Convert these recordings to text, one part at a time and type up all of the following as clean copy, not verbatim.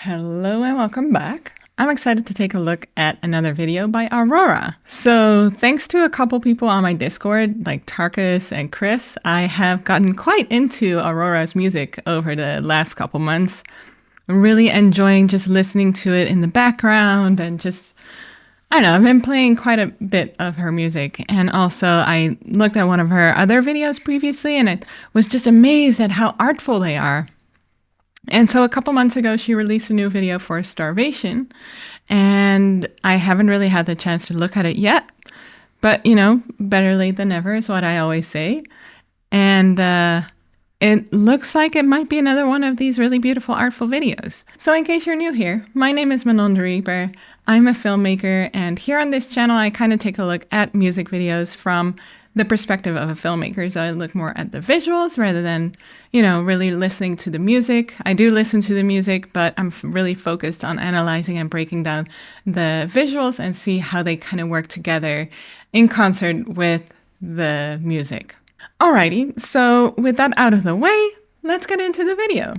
Hello and welcome back. I'm excited to take a look at another video by Aurora. So thanks to a couple people on my Discord, like Tarkus and Chris, I have gotten quite into Aurora's music over the last couple months. I'm really enjoying just listening to it in the background and just, I don't know, I've been playing quite a bit of her music. And also I looked at one of her other videos previously and I was just amazed at how artful they are. And so a couple months ago, she released a new video for Starvation, and I haven't really had the chance to look at it yet. But, you know, better late than never is what I always say. And it looks like it might be another one of these really beautiful, artful videos. So in case you're new here, my name is Manon the Reeper. I'm a filmmaker, and here on this channel, I kind of take a look at music videos from the perspective of a filmmaker. So I look more at the visuals rather than, you know, really listening to the music. I do listen to the music, but I'm really focused on analyzing and breaking down the visuals and see how they kind of work together in concert with the music. Alrighty, so with that out of the way, let's get into the video.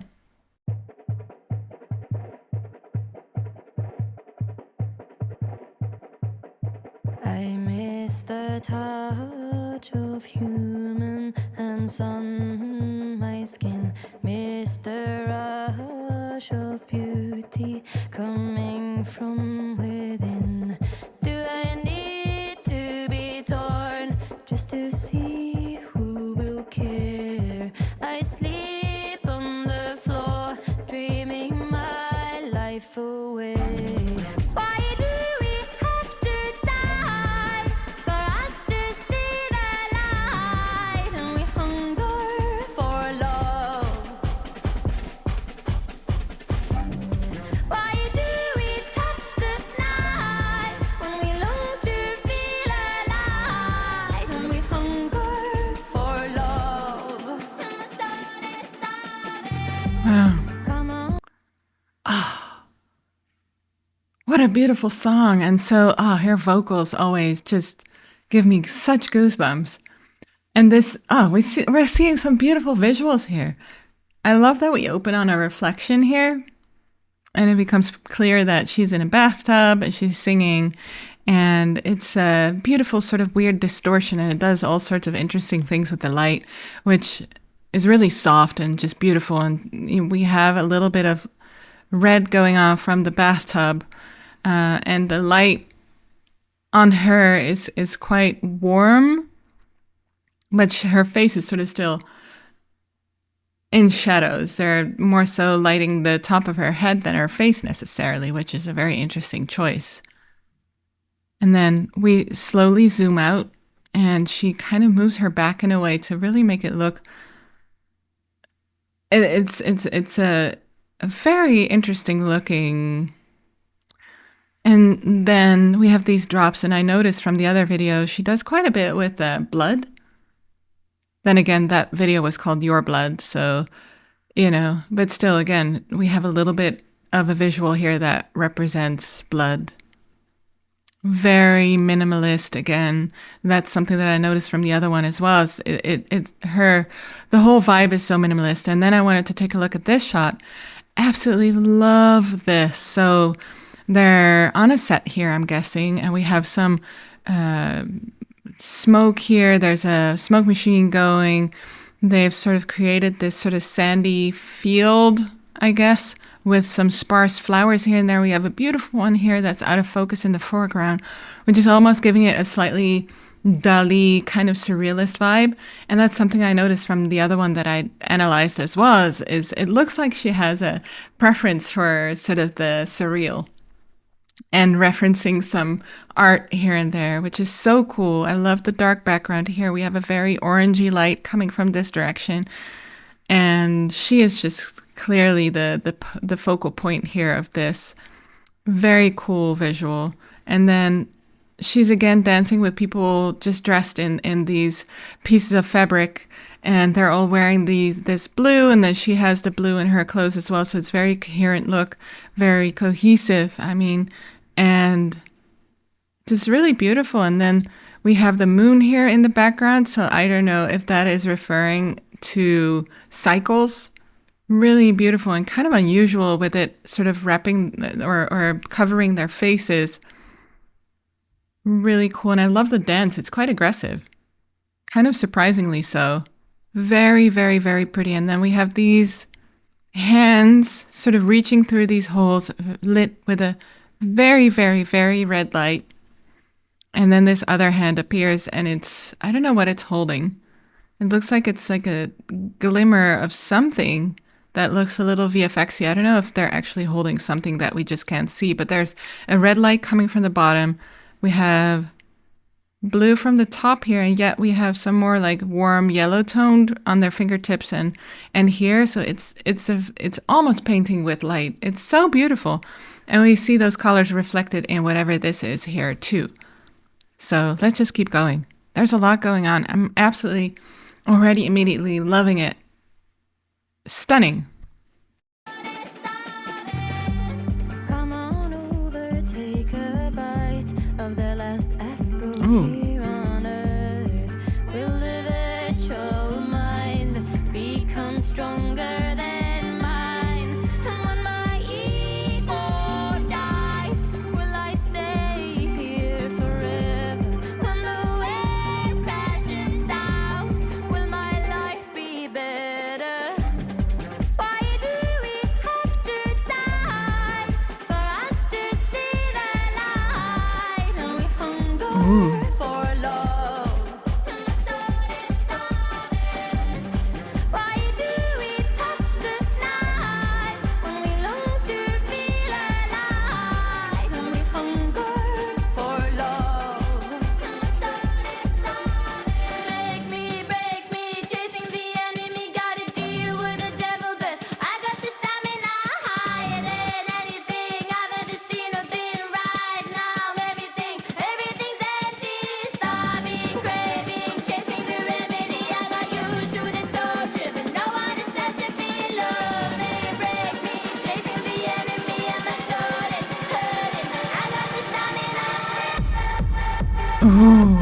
I miss the touch of human hands on my skin. Miss the rush of beauty coming from within. Do I need to be torn just to see who will care? I sleep on the floor, dreaming my life away. Why do we have to die for us to see the light? And we hunger for love. Why do we touch the night when we long to feel alive? And we hunger for love. And my soul is starving. Wow. Come on. What a beautiful song. And so, her vocals always just give me such goosebumps. And this, we're seeing some beautiful visuals here. I love that we open on a reflection here. And it becomes clear that she's in a bathtub and she's singing. And it's a beautiful sort of weird distortion. And it does all sorts of interesting things with the light, which is really soft and just beautiful. And we have a little bit of red going on from the bathtub. And the light on her is quite warm, but her face is sort of still in shadows. They're more so lighting the top of her head than her face necessarily, which is a very interesting choice. And then we slowly zoom out, and she kind of moves her back in a way to really make it look. It's a very interesting looking. And then we have these drops, and I noticed from the other video, she does quite a bit with blood. Then again, that video was called Your Blood, so, you know, but still, again, we have a little bit of a visual here that represents blood. Very minimalist, again. That's something that I noticed from the other one as well. The whole vibe is so minimalist. And then I wanted to take a look at this shot. Absolutely love this. So they're on a set here, I'm guessing, and we have some smoke here. There's a smoke machine going. They've sort of created this sort of sandy field, I guess, with some sparse flowers here and there. We have a beautiful one here that's out of focus in the foreground, which is almost giving it a slightly Dali kind of surrealist vibe. And that's something I noticed from the other one that I analyzed as well, is it looks like she has a preference for sort of the surreal and referencing some art here and there, which is so cool. I love the dark background here. We have a very orangey light coming from this direction, and she is just clearly the focal point here of this very cool visual. And then she's again dancing with people just dressed in these pieces of fabric, and they're all wearing this blue, and then she has the blue in her clothes as well. So it's very coherent look, very cohesive. I mean, and just really beautiful. And then we have the moon here in the background. So I don't know if that is referring to cycles really beautiful and kind of unusual with it sort of wrapping or covering their faces. Really cool. And I love the dance. It's quite aggressive. Kind of surprisingly so. Very, very, very pretty. And then we have these hands sort of reaching through these holes lit with a very, very, very red light. And then this other hand appears and I don't know what it's holding. It looks like it's like a glimmer of something that looks a little VFX-y. I don't know if they're actually holding something that we just can't see, but there's a red light coming from the bottom. We have blue from the top here, and yet we have some more like warm yellow toned on their fingertips and here. So it's almost painting with light. It's so beautiful. And we see those colors reflected in whatever this is here too. So let's just keep going. There's a lot going on. I'm absolutely already immediately loving it. Stunning. Come on over, take a bite of the last apple Ooh. here on earth. Will the virtual mind become stronger than mine? And when my ego dies, will I stay here forever? When the wave crashes down, will my life be better? Why do we have to die for us to see the light? And we hunger for love, and my soul is starving. Why do we touch the night when we long to feel alive? And we hunger for love, and my soul is starving. Break me, chasing the enemy. Gotta deal with the devil, but I got the stamina higher than anything I've ever seen or been. Right now, everything's empty, starving, craving, chasing the remedy. I got used to the torture, but no one is set to be loved. They break me, chasing the enemy, and my soul is hurting. I got the stamina. Ooh.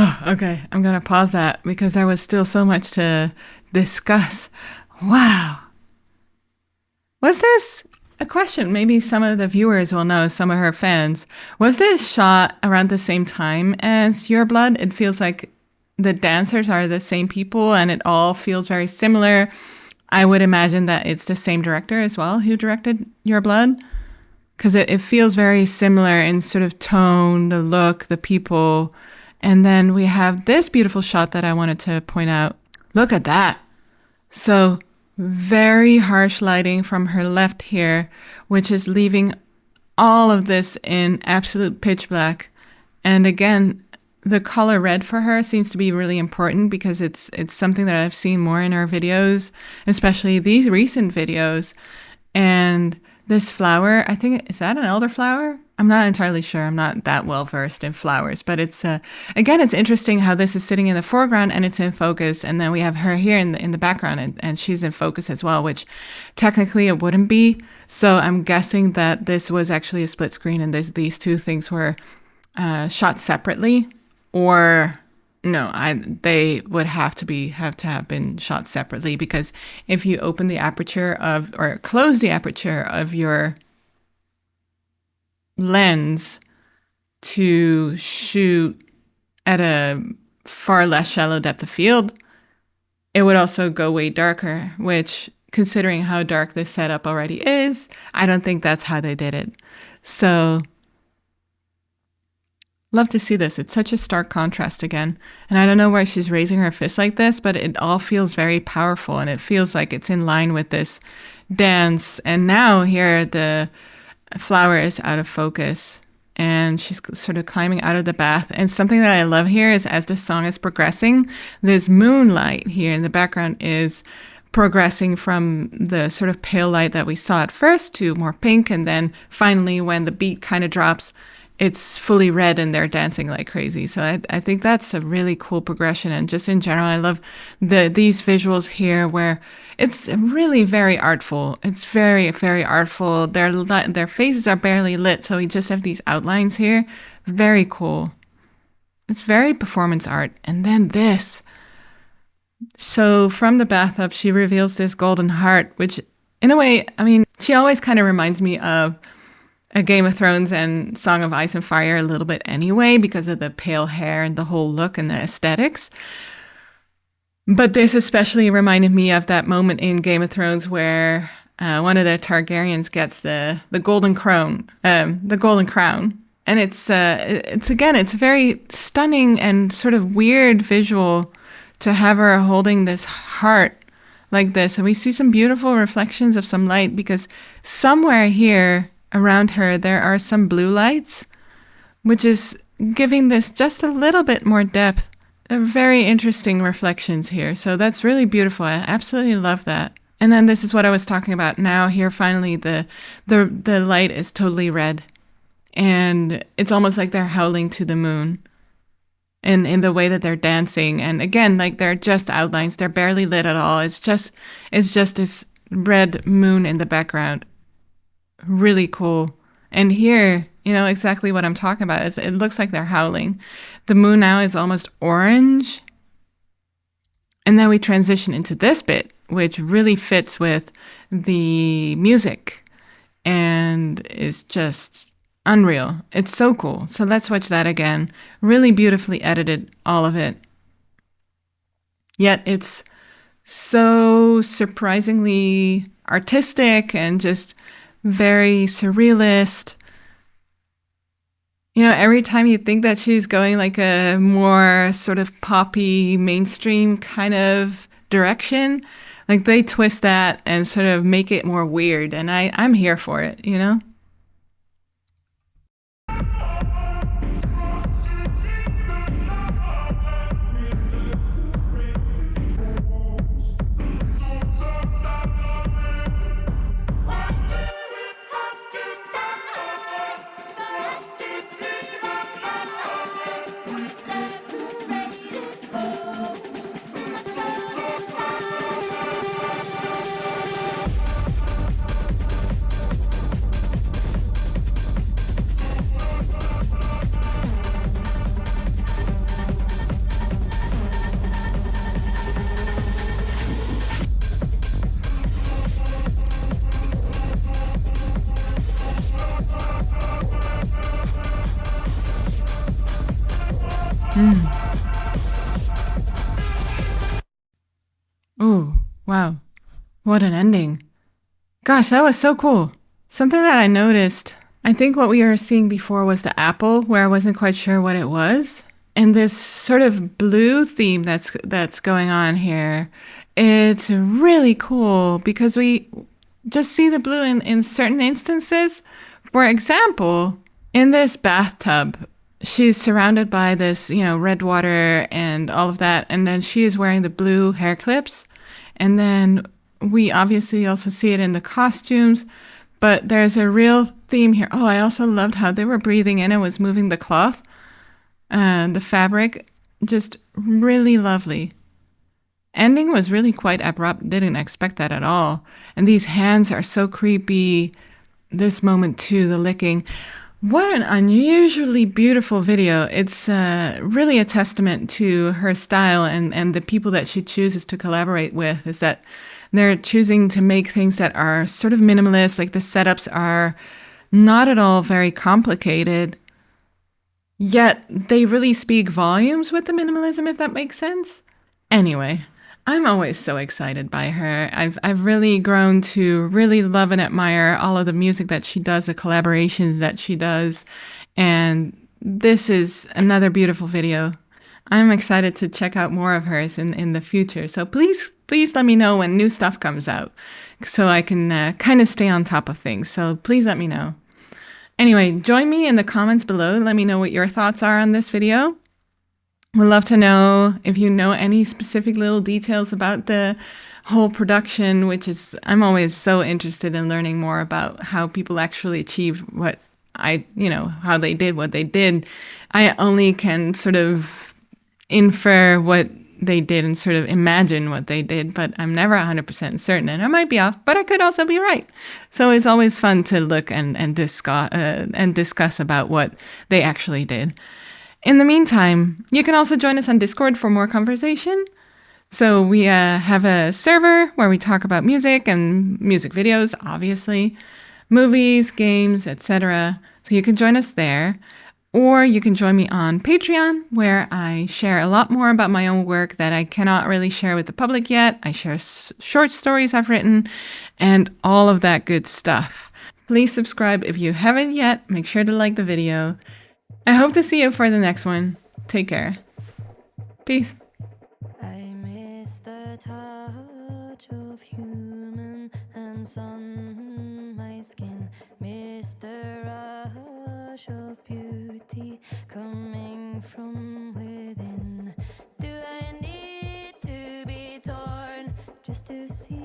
Oh, okay, I'm gonna pause that because there was still so much to discuss. Wow. Was this a question? Maybe some of the viewers will know, some of her fans. Was this shot around the same time as Your Blood? It feels like the dancers are the same people and it all feels very similar. I would imagine that it's the same director as well who directed Your Blood, because it feels very similar in sort of tone, the look, the people. And then we have this beautiful shot that I wanted to point out. Look at that. So very harsh lighting from her left here, which is leaving all of this in absolute pitch black. And again, the color red for her seems to be really important because it's something that I've seen more in her videos, especially these recent videos. And this flower, I think, is that an elderflower? I'm not entirely sure. I'm not that well versed in flowers, but it's again, it's interesting how this is sitting in the foreground and it's in focus, and then we have her here in the background, and she's in focus as well, which technically it wouldn't be. So I'm guessing that this was actually a split screen, and these two things were shot separately, or no, they would have to have been shot separately, because if you open the aperture of or close the aperture of your lens to shoot at a far less shallow depth of field, it would also go way darker, which, considering how dark this setup already is, I don't think that's how they did it. So love to see this. It's such a stark contrast again. And I don't know why she's raising her fist like this, but it all feels very powerful, and it feels like it's in line with this dance. And now here the flower is out of focus and she's sort of climbing out of the bath. And something that I love here is, as the song is progressing, this moonlight here in the background is progressing from the sort of pale light that we saw at first to more pink, and then finally when the beat kind of drops, it's fully red and they're dancing like crazy. So I think that's a really cool progression. And just in general, I love these visuals here where it's really very artful. It's very, very artful. Their faces are barely lit, so we just have these outlines here. Very cool. It's very performance art. And then this. So from the bathtub, she reveals this golden heart, which in a way, I mean, she always kind of reminds me of a Game of Thrones and Song of Ice and Fire a little bit anyway, because of the pale hair and the whole look and the aesthetics. But this especially reminded me of that moment in Game of Thrones where one of the Targaryens gets the golden crown, and it's a very stunning and sort of weird visual to have her holding this heart like this, and we see some beautiful reflections of some light because somewhere here around her there are some blue lights, which is giving this just a little bit more depth. Very interesting reflections here, so that's really beautiful. I absolutely love that. And then this is what I was talking about. Now here finally the light is totally red, and it's almost like they're howling to the moon in the way that they're dancing. And again, like, they're just outlines, they're barely lit at all. It's just this red moon in the background. Really cool. And here, you know exactly what I'm talking about. It looks like they're howling. The moon now is almost orange. And then we transition into this bit, which really fits with the music and is just unreal. It's so cool. So let's watch that again. Really beautifully edited, all of it. Yet it's so surprisingly artistic and just very surrealist. You know, every time you think that she's going like a more sort of poppy, mainstream kind of direction, like they twist that and sort of make it more weird. And I'm here for it, you know? Oh, wow. What an ending. Gosh, that was so cool. Something that I noticed, I think what we were seeing before was the apple, where I wasn't quite sure what it was. And this sort of blue theme that's going on here, it's really cool because we just see the blue in certain instances. For example, in this bathtub, she's surrounded by this, you know, red water and all of that. And then she is wearing the blue hair clips. And then we obviously also see it in the costumes. But there's a real theme here. Oh, I also loved how they were breathing in and was moving the cloth. The fabric, just really lovely. Ending was really quite abrupt. Didn't expect that at all. And these hands are so creepy. This moment too, the licking. What an unusually beautiful video. It's really a testament to her style and the people that she chooses to collaborate with, is that they're choosing to make things that are sort of minimalist, like the setups are not at all very complicated, yet they really speak volumes with the minimalism, if that makes sense. Anyway, I'm always so excited by her. I've really grown to really love and admire all of the music that she does, the collaborations that she does. And this is another beautiful video. I'm excited to check out more of hers in the future. So please let me know when new stuff comes out so I can kind of stay on top of things. So please let me know. Anyway, join me in the comments below. Let me know what your thoughts are on this video. Would love to know if you know any specific little details about the whole production, which is, I'm always so interested in learning more about how people actually achieve what how they did what they did. I only can sort of infer what they did and sort of imagine what they did, but I'm never 100% certain, and I might be off, but I could also be right. So it's always fun to look and discuss about what they actually did. In the meantime, you can also join us on Discord for more conversation. So we have a server where we talk about music and music videos, obviously, movies, games, etc. So you can join us there. Or you can join me on Patreon, where I share a lot more about my own work that I cannot really share with the public yet. I share short stories I've written and all of that good stuff. Please subscribe if you haven't yet. Make sure to like the video. I hope to see you for the next one. Take care. Peace. I miss the touch of human hands on my skin. Miss the rush of beauty coming from within. Do I need to be torn just to see